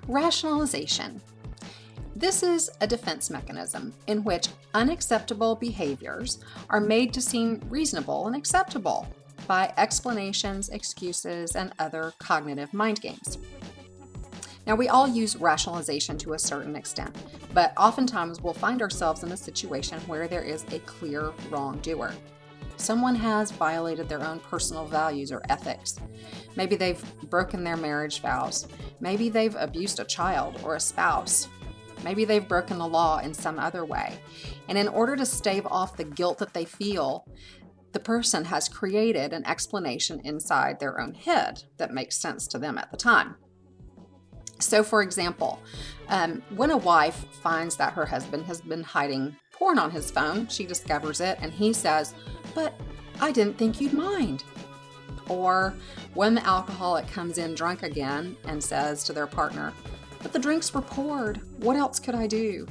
Rationalization. This is a defense mechanism in which unacceptable behaviors are made to seem reasonable and acceptable by explanations, excuses, and other cognitive mind games. Now, we all use rationalization to a certain extent, but oftentimes we'll find ourselves in a situation where there is a clear wrongdoer. Someone has violated their own personal values or ethics. Maybe they've broken their marriage vows. Maybe they've abused a child or a spouse. Maybe they've broken the law in some other way. And in order to stave off the guilt that they feel, the person has created an explanation inside their own head that makes sense to them at the time. So, for example, when a wife finds that her husband has been hiding porn on his phone, she discovers it, and he says, "But I didn't think you'd mind." Or when the alcoholic comes in drunk again and says to their partner, "But the drinks were poured. What else could I do?"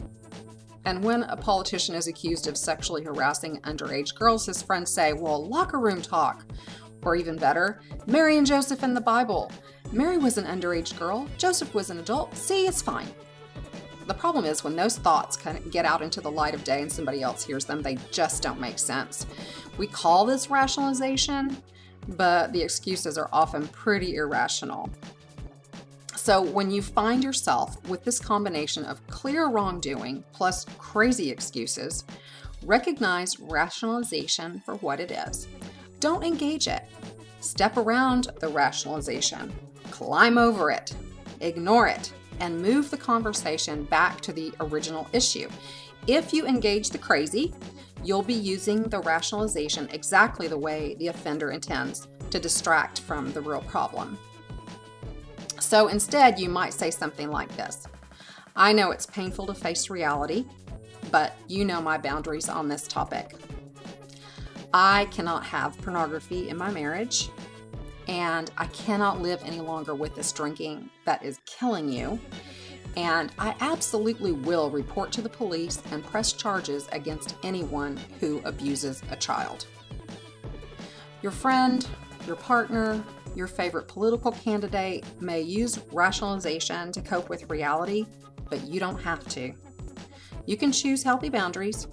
And when a politician is accused of sexually harassing underage girls, his friends say, "Well, locker room talk." Or even better, Mary and Joseph in the Bible. Mary was an underage girl. Joseph was an adult. See, it's fine. The problem is when those thoughts kind of get out into the light of day and somebody else hears them, they just don't make sense. We call this rationalization, but the excuses are often pretty irrational. So when you find yourself with this combination of clear wrongdoing plus crazy excuses, recognize rationalization for what it is. Don't engage it. Step around the rationalization, climb over it, ignore it, and move the conversation back to the original issue. If you engage the crazy, you'll be using the rationalization exactly the way the offender intends, to distract from the real problem. So instead, you might say something like this: "I know it's painful to face reality, but you know my boundaries on this topic. I cannot have pornography in my marriage, and I cannot live any longer with this drinking that is killing you, and I absolutely will report to the police and press charges against anyone who abuses a child." Your friend, your partner, your favorite political candidate may use rationalization to cope with reality, but you don't have to. You can choose healthy boundaries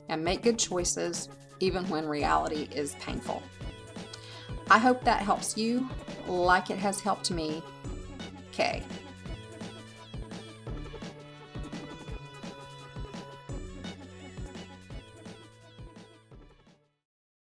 and make good choices even when reality is painful. I hope that helps you like it has helped me. Okay.